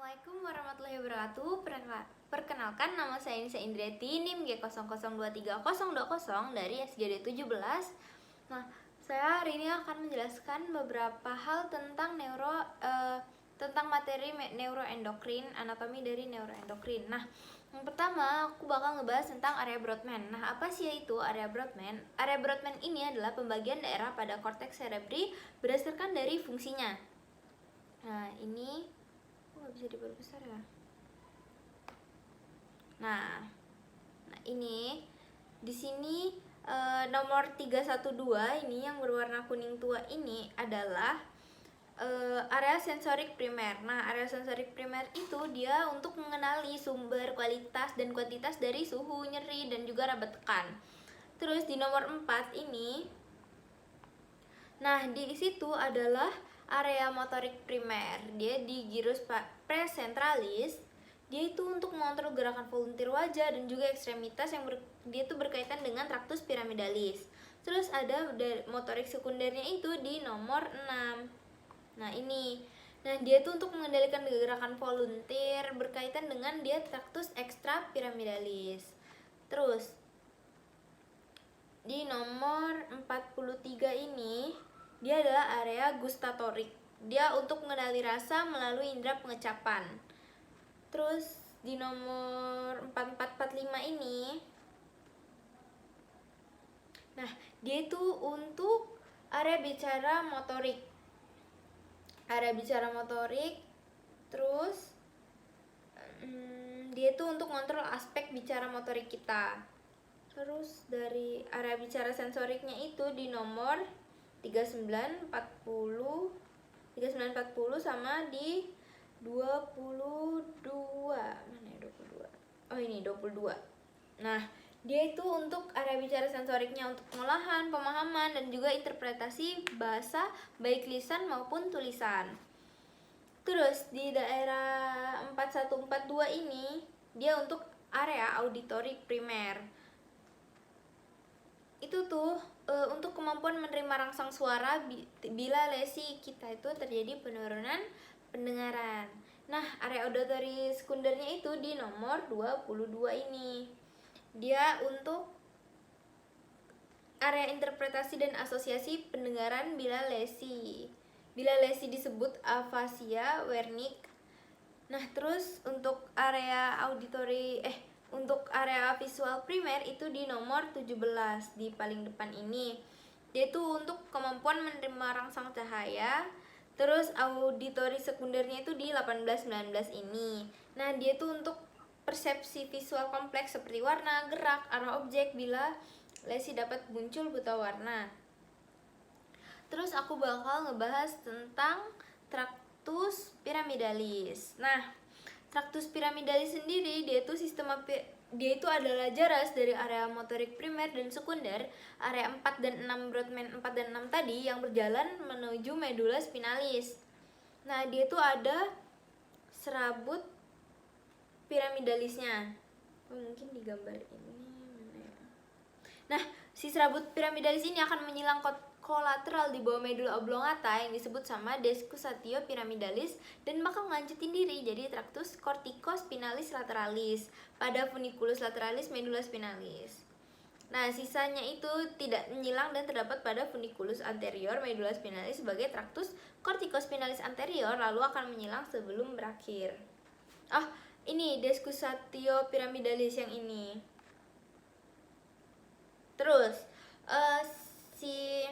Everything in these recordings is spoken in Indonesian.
Assalamualaikum warahmatullahi wabarakatuh. Perkenalkan, nama saya Nisa Indriati, NIM G00230020 dari SGD 17. Nah, saya hari ini akan menjelaskan beberapa hal tentang tentang materi neuroendokrin, anatomi dari neuroendokrin. Nah, yang pertama aku bakal ngebahas tentang area Brodmann. Nah, apa sih itu area Brodmann? Area Brodmann ini adalah pembagian daerah pada korteks cerebri berdasarkan dari fungsinya. Nah, ini nggak bisa diperbesar ya. Nah ini di sini nomor 312 ini yang berwarna kuning tua ini adalah area sensorik primer. Nah, area sensorik primer itu dia untuk mengenali sumber, kualitas, dan kuantitas dari suhu, nyeri, dan juga raba tekan. Terus di nomor 4 ini, nah di situ adalah area motorik primer. Dia di gyrus presentralis. Dia itu untuk mengontrol gerakan volunteer wajah dan juga ekstremitas yang dia itu berkaitan dengan traktus piramidalis. Terus ada motorik sekundernya itu di nomor 6. Nah, ini. Nah, dia itu untuk mengendalikan gerakan volunteer berkaitan dengan dia traktus ekstra piramidalis. Terus di nomor 43 ini dia adalah area gustatorik. Dia untuk mengenali rasa melalui indera pengecapan. Terus di nomor 4445 ini, nah dia itu untuk area bicara motorik. Area bicara motorik. Terus dia itu untuk kontrol aspek bicara motorik kita. Terus dari area bicara sensoriknya itu di nomor 3940 sama di 22. Mana ya 22? Oh, ini 22. Nah, dia itu untuk area bicara sensoriknya untuk pengolahan, pemahaman, dan juga interpretasi bahasa baik lisan maupun tulisan. Terus di daerah 4142 ini dia untuk area auditory primer. Itu tuh untuk kemampuan menerima rangsang suara bila lesi kita itu terjadi penurunan pendengaran. Nah, area auditory sekundernya itu di nomor 22 ini. Dia untuk area interpretasi dan asosiasi pendengaran bila lesi. Bila lesi disebut afasia Wernicke. Nah, terus untuk area untuk area visual primer itu di nomor 17 di paling depan ini. Dia itu untuk kemampuan menerima rangsang cahaya. Terus auditori sekundernya itu di 18-19 ini. Nah, dia itu untuk persepsi visual kompleks seperti warna, gerak, arah objek bila lesi dapat muncul buta warna. Terus aku bakal ngebahas tentang traktus piramidalis. Nah, traktus piramidalis sendiri dia itu adalah jaras dari area motorik primer dan sekunder, area 4 dan 6 Brodmann 4 dan 6 tadi yang berjalan menuju medula spinalis. Nah, dia itu ada serabut piramidalisnya. Mungkin di gambar ini mana ya? Nah, si serabut piramidalis ini akan menyilang kolateral di bawah medula oblongata yang disebut sama descusatio piramidalis dan bakal ngelanjutin diri jadi traktus corticospinalis lateralis pada funiculus lateralis medula spinalis. Nah, sisanya itu tidak menyilang dan terdapat pada funiculus anterior medula spinalis sebagai traktus corticospinalis anterior lalu akan menyilang sebelum berakhir. Ini descusatio piramidalis yang ini. Terus si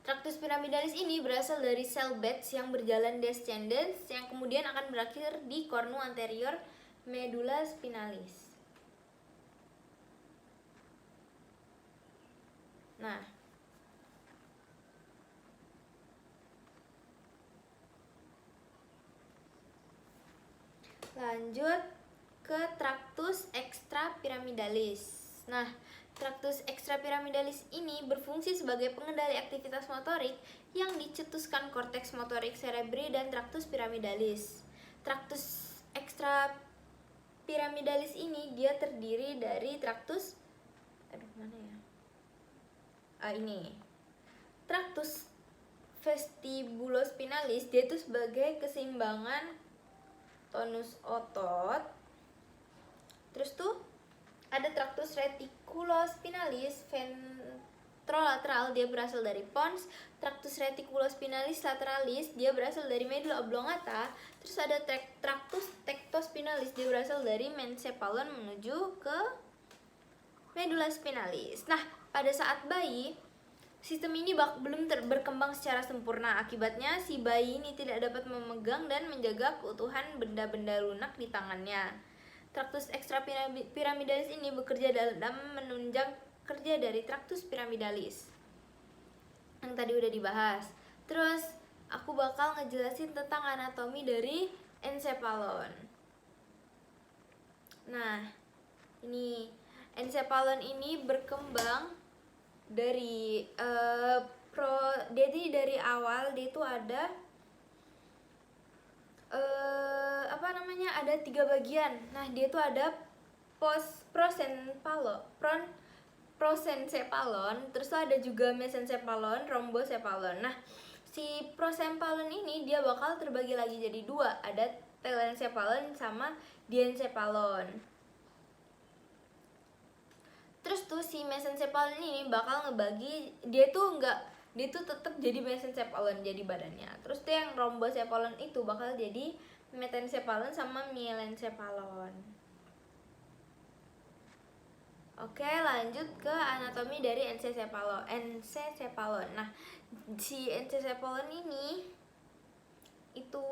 traktus piramidalis ini berasal dari sel Betz yang berjalan descendens yang kemudian akan berakhir di cornu anterior medula spinalis. Nah, lanjut ke traktus ekstrapiramidalis. Nah, traktus ekstrapiramidalis ini berfungsi sebagai pengendali aktivitas motorik yang dicetuskan korteks motorik cerebri dan traktus piramidalis. Traktus ekstrapiramidalis ini dia terdiri dari traktus ini. Traktus vestibulospinalis dia itu sebagai keseimbangan tonus otot. Terus tuh ada tractus reticulospinalis ventrolateral, dia berasal dari pons. Tractus reticulospinalis lateralis, dia berasal dari medula oblongata. Terus ada tractus tectospinalis, dia berasal dari mencephalon menuju ke medula spinalis. Nah, pada saat bayi, sistem ini belum berkembang secara sempurna. Akibatnya, si bayi ini tidak dapat memegang dan menjaga keutuhan benda-benda lunak di tangannya. Tractus extrapyramidalis ini bekerja dalam menunjang kerja dari tractus pyramidalis yang tadi udah dibahas. Terus aku bakal ngejelasin tentang anatomi dari encephalon. Nah, ini encephalon ini berkembang dari jadi dari awal dia itu ada ada 3 bagian. Nah, dia tuh ada prosencephalon, terus tuh ada juga mesencephalon, rhombocephalon. Nah, si prosencephalon ini dia bakal terbagi lagi jadi 2, ada telencephalon sama diencephalon. Terus tuh si mesencephalon ini bakal ngebagi, dia tuh tetap jadi mesencephalon jadi badannya. Terus tuh yang rhombocephalon itu bakal jadi metencephalon sama mielencephalon. Oke, lanjut ke anatomi dari encephalon. Nah, si encephalon ini itu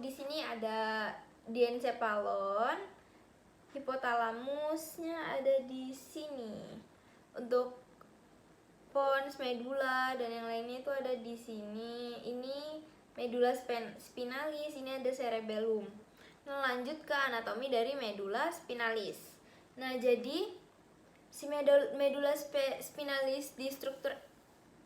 di sini ada diencephalon, hipotalamusnya ada di sini. Untuk pons, medula dan yang lainnya itu ada di sini. Ini medula spinalis, ini ada cerebellum. Nah, lanjut ke anatomi dari medula spinalis. Nah, jadi si medula spinalis di struktur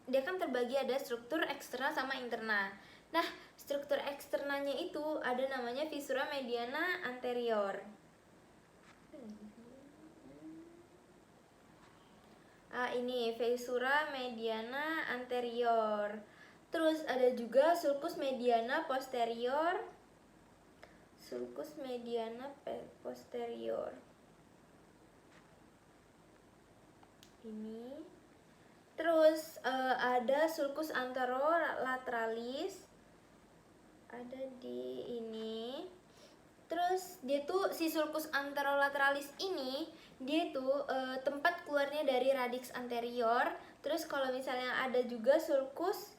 dia kan terbagi ada struktur eksternal sama interna. Nah, struktur eksternalnya itu ada namanya viscera mediana anterior. Ini viscera mediana anterior. Terus ada juga sulcus mediana posterior. Sulcus mediana posterior. Ini. Terus ada sulcus anterolateralis. Ada di ini. Terus dia tuh si sulcus anterolateralis ini dia tuh tempat keluarnya dari radix anterior. Terus kalau misalnya ada juga sulcus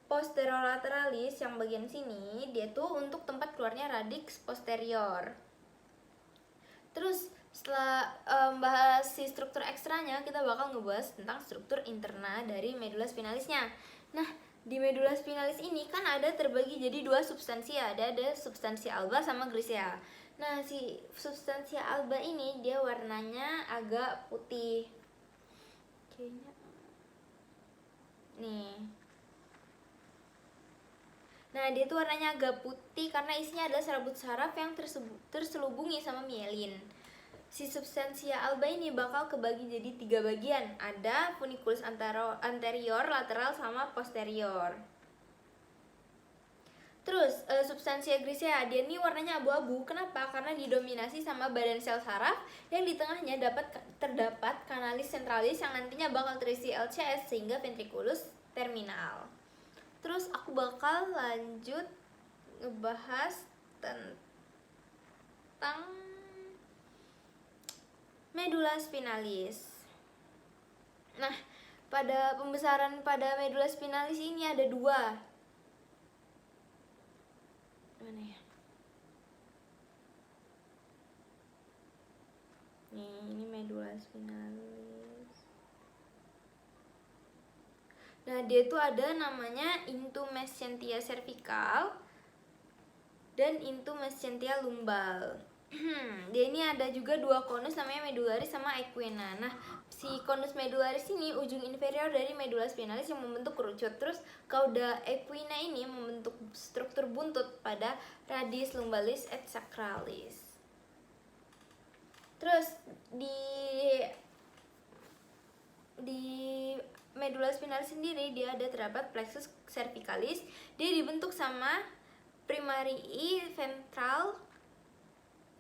posterolateralis yang bagian sini, dia tuh untuk tempat keluarnya radix posterior. Terus setelah bahas si struktur ekstranya, kita bakal ngebahas tentang struktur interna dari medula spinalisnya. Nah, di medula spinalis ini kan ada terbagi jadi 2 substansi, ada substansi alba sama grisea. Nah, si substansi alba ini dia warnanya agak putih. Kayaknya nih. Nah, dia tuh warnanya agak putih karena isinya adalah serabut saraf yang terselubungi sama mielin. Si substansia alba ini bakal kebagi jadi 3 bagian. Ada funiculus anterior, lateral, sama posterior. Terus substansia grisea, dia ini warnanya abu-abu. Kenapa? Karena didominasi sama badan sel saraf yang di tengahnya terdapat kanalis centralis yang nantinya bakal terisi LCS sehingga ventriculus terminal. Terus aku bakal lanjut ngebahas tentang medula spinalis. Nah, pada pembesaran pada medula spinalis ini ada 2. Mana ya? Nih, ini medula spinalis. Nah, dia tuh ada namanya intumescentia cervical dan intumescentia lumbal. Dia ini ada juga 2 konus namanya medularis sama equina. Nah, si konus medularis ini ujung inferior dari medula spinalis yang membentuk kerucut. Terus cauda equina ini membentuk struktur buntut pada radis lumbalis et sacralis. Terus di medula spinalis sendiri dia terdapat plexus cervicalis. Dia dibentuk sama primarii ventral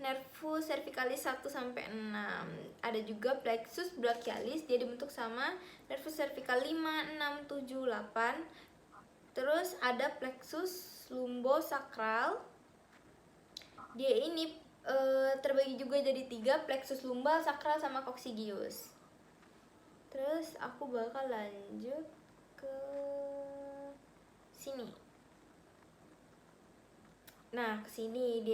nervus cervicalis 1 sampai 6. Ada juga plexus brachialis, dia dibentuk sama nervus cervical 5, 6, 7, 8. Terus ada plexus lumbosakral. Dia ini terbagi juga jadi 3, plexus lumbal, sakral, sama coccygeus. Terus aku bakal lanjut ke sini. Nah, ke sini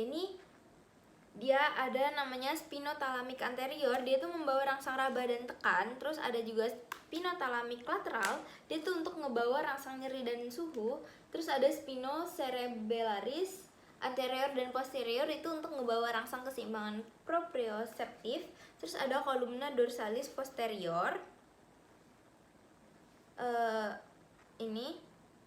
dia ada namanya spinothalamic anterior, dia tuh membawa rangsang raba dan tekan. Terus ada juga spinothalamic lateral, dia tuh untuk ngebawa rangsang nyeri dan suhu. Terus ada spinocerebellaris anterior dan posterior, itu untuk ngebawa rangsang keseimbangan proprioceptif. Terus ada columna dorsalis posterior, ini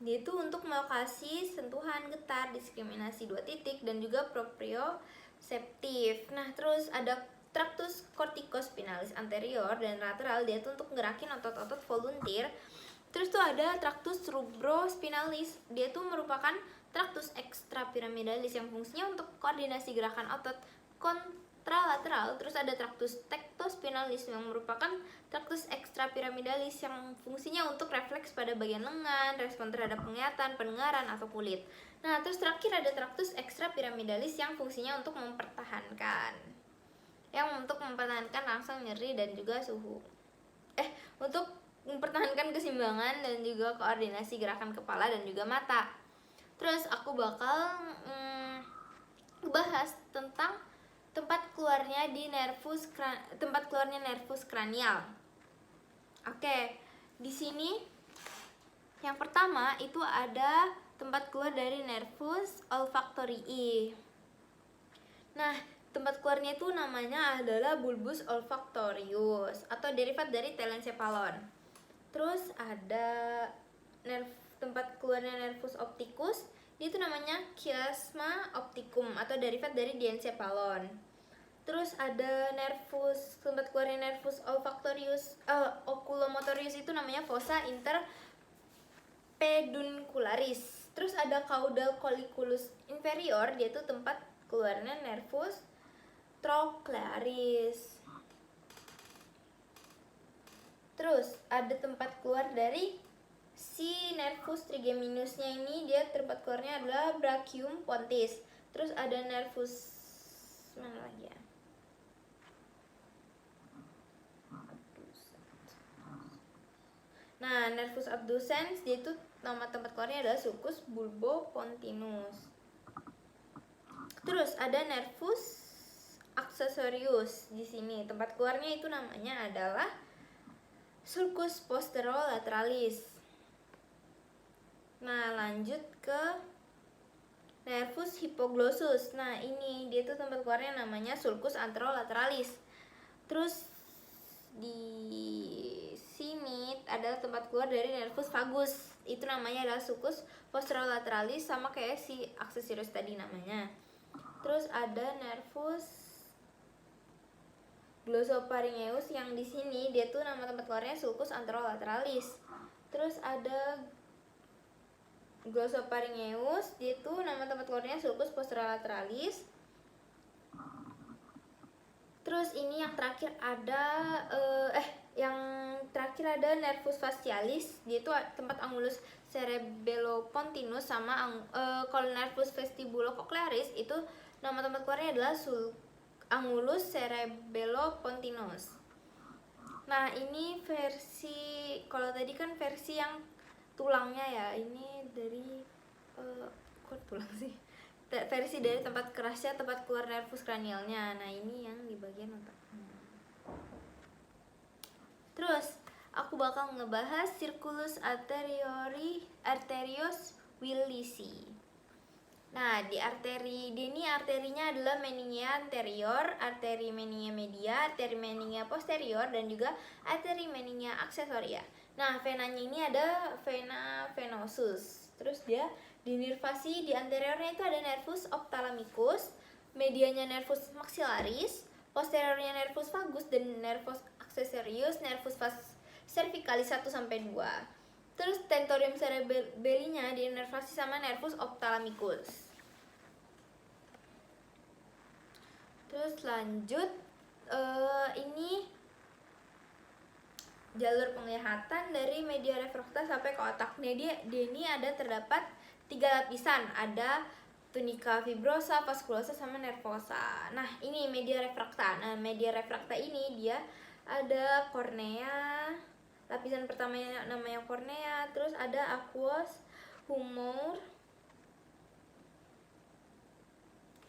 dia itu untuk melokasi sentuhan, getar, diskriminasi 2 titik, dan juga proprioceptif. Nah, terus ada tractus corticospinalis anterior dan lateral, dia itu untuk ngerakin otot-otot volunteer. Terus tuh ada tractus rubrospinalis, dia tuh merupakan tractus extrapyramidalis yang fungsinya untuk koordinasi gerakan otot kontralateral. Terus ada tractus tectospinalis yang merupakan tractus extrapyramidalis yang fungsinya untuk refleks pada bagian lengan, respon terhadap penglihatan, pendengaran, atau kulit. Nah, terus terakhir ada tractus extrapyramidalis yang fungsinya untuk mempertahankan rangsang nyeri dan juga suhu. Untuk mempertahankan keseimbangan dan juga koordinasi gerakan kepala dan juga mata. Terus aku bakal bahas tentang tempat keluarnya nervus kranial. Oke, di sini yang pertama itu ada tempat keluar dari nervus olfactorii. Nah, tempat keluarnya itu namanya adalah bulbus olfactorius atau derivat dari telencephalon. Terus ada tempat keluarnya nervus opticus, itu namanya chiasma opticum atau derivat dari diencephalon. Terus ada tempat keluarnya nervus olfactorius oculomotorius, itu namanya fossa interpeduncularis. Terus ada caudal colliculus inferior, dia itu tempat keluarnya nervus trochlearis. Terus ada tempat keluar dari si nervus trigeminusnya ini, dia tempat keluarnya adalah brachium pontis. Terus ada nervus mana lagi ya? Nah, nervus abducens, dia itu nama tempat keluarnya adalah sulcus bulbopontinus. Terus ada nervus accessorius di sini, tempat keluarnya itu namanya adalah sulcus posterolateralis. Nah, lanjut ke nervus hypoglossus. Nah, ini dia tuh tempat keluarnya namanya sulcus anterolateralis. Terus di sini ada tempat keluar dari nervus vagus, itu namanya adalah sulcus posterolateralis, sama kayak si accessorius tadi namanya. Terus ada nervus glossopharyngeus yang di sini dia tuh nama tempat keluarnya sulcus anterolateralis. Terus ada glossopharyngeus, dia tuh nama tempat keluarnya sulcus posterolateralis. Terus ini yang terakhir ada nervus facialis, dia itu tempat angulus cerebellopontinus, sama kalau nervus vestibulocochlearis itu nama tempat keluarnya adalah angulus cerebellopontinus. Nah, ini kalau tadi kan versi yang tulangnya ya, ini dari kok tulang sih? Versi dari tempat kerasnya, tempat keluar nervus kranialnya. Nah, ini yang di bagian otak. Terus aku bakal ngebahas circulus arterios willisi. Nah, di ini arterinya adalah meningia anterior, arteri meningia media, arteri meningia posterior, dan juga arteri meningia aksesoria. Nah, venanya ini ada vena venosus. Terus dia dinervasi, di anteriornya itu ada nervus ophthalmicus, medianya nervus maxillaris, posteriornya nervus vagus, dan nervus accessorius nervus cervicalis 1 sampai 2. Terus tentorium cerebellinya dinervasi sama nervus ophthalmicus. lanjut ini jalur penglihatan dari media refrakta sampai ke otak. Dia ini terdapat 3 lapisan, ada tunica fibrosa, vasculosa, sama nervosa. Nah, ini media refrakta. Nah, media refrakta ini dia ada kornea. Lapisan pertamanya namanya kornea, terus ada aqueous humor.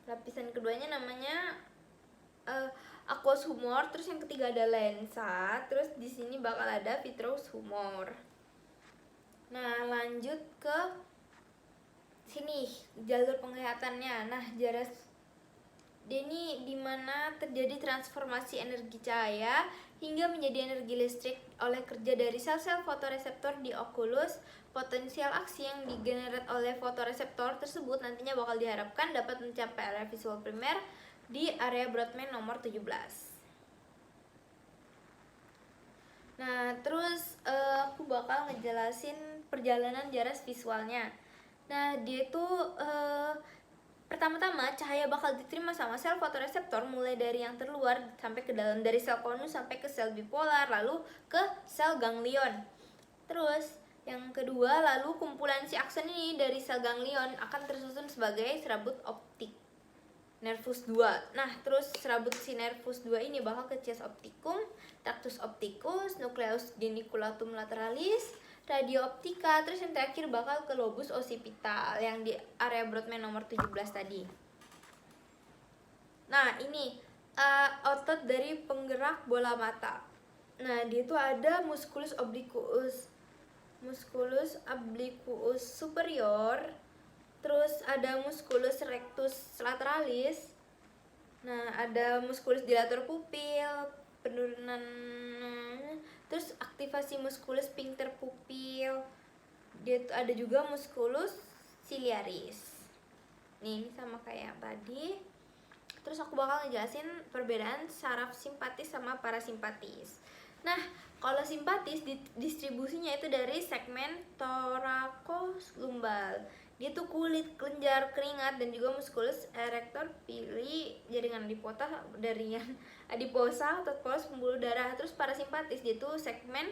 Lapisan keduanya namanya aqueous humor, terus yang ketiga ada lensa, terus di sini bakal ada vitreous humor. Nah, lanjut ke sini jalur penglihatannya. Nah, ini dimana terjadi transformasi energi cahaya hingga menjadi energi listrik oleh kerja dari sel-sel fotoreseptor di okulus. Potensial aksi yang digenerate oleh fotoreseptor tersebut nantinya bakal diharapkan dapat mencapai area visual primer di area Brodmann nomor 17. Nah, terus aku bakal ngejelasin perjalanan jarak visualnya. Nah, dia itu pertama-tama cahaya bakal diterima sama sel fotoreseptor mulai dari yang terluar sampai ke dalam, dari sel konus sampai ke sel bipolar, lalu ke sel ganglion. Terus yang kedua, lalu kumpulan si akson ini dari sel ganglion akan tersusun sebagai serabut optik nervus 2. Nah, terus serabut si nervus 2 ini bakal ke chiasm opticum, tractus opticus, nucleus geniculatum lateralis, radio optica, terus yang terakhir bakal ke lobus occipital yang di area Brodmann nomor 17 tadi. Nah, ini otot dari penggerak bola mata. Nah, dia itu ada musculus obliquus superior, terus ada musculus rectus lateralis. Nah, ada musculus dilator pupil, penurunan, terus aktivasi musculus sphincter pupil. Dia ada juga musculus ciliaris. Nih, ini sama kayak yang tadi. Terus aku bakal ngejelasin perbedaan saraf simpatis sama parasimpatis. Nah, kalau simpatis distribusinya itu dari segmen thoracolumbar. Dia tuh kulit, kelenjar, keringat, dan juga musculus erector pili, jaringan adiposa atau polos pembuluh darah. Terus parasimpatis dia tuh segmen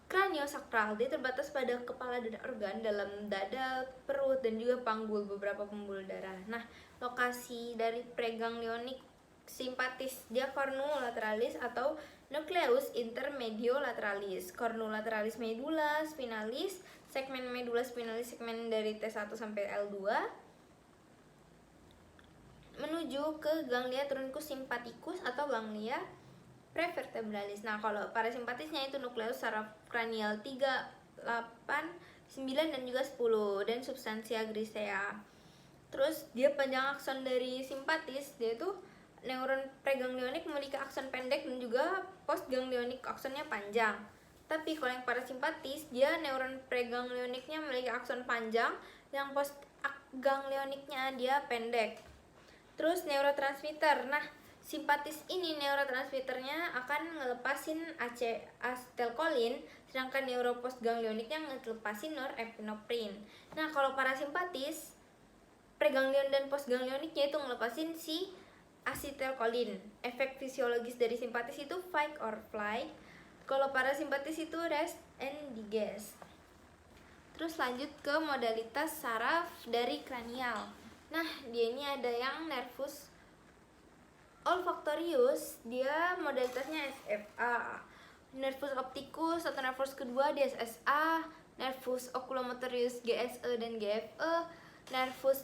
kraniosakral. Dia terbatas pada kepala dan organ dalam dada, perut, dan juga panggul beberapa pembuluh darah. Nah, lokasi dari preganglionik simpatis dia cornulateralis atau nucleus intermediolaterales, cornulateralis medulla spinalis, segmen medulla spinalis segmen dari T1 sampai L2 menuju ke ganglia truncus sympathicus atau ganglia prevertebralis. Nah, kalau parasimpatisnya itu nukleus saraf kranial 3, 8, 9 dan juga 10 dan substansia grisea. Terus dia panjang akson dari simpatis, dia tuh neuron preganglionik memiliki akson pendek dan juga postganglionik aksonnya panjang. Tapi kalau yang parasimpatis, dia neuron preganglioniknya memiliki akson panjang, yang postganglioniknya dia pendek. Terus neurotransmitter. Nah, simpatis ini neurotransmitternya akan ngelepasin acetylcholine, sedangkan neuropostganglioniknya ngelepasin norepinephrine. Nah, kalau parasimpatis, preganglion dan postganglioniknya itu ngelepasin si acetylcholine. Efek fisiologis dari simpatis itu fight or flight. Kalau parasimpatis itu rest and digest. Terus lanjut ke modalitas saraf dari kranial. Nah, dia ini ada yang nervus olfactorius, dia modalitasnya SFA. Nervus opticus atau nervus kedua dia SSA. Nervus oculomotorius GSE dan GFE. Nervus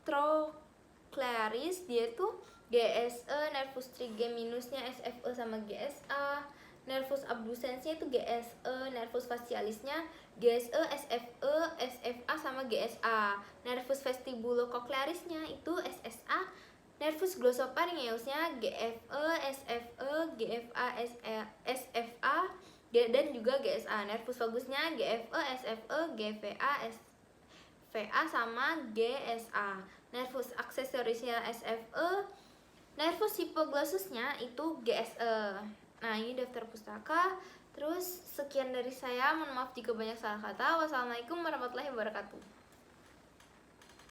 trochlearis dia tuh GSE. Nervus trigeminusnya SFE sama GSA. Nervus abducensnya itu GSE. Nervus facialisnya GSE, SFE, SFA sama GSA. Nervus vestibulocochlearisnya itu SSA. Nervus glossopharyngeusnya GFE, SFE, GFA, SFA dan juga GSA. Nervus vagusnya GFE, SFE, GVA, SVA sama GSA. Nervus aksesorisnya SFE. Nervus hypoglossusnya itu GSE. Nah, ini daftar pustaka. Terus sekian dari saya, mohon maaf jika banyak salah kata. Wassalamualaikum warahmatullahi wabarakatuh.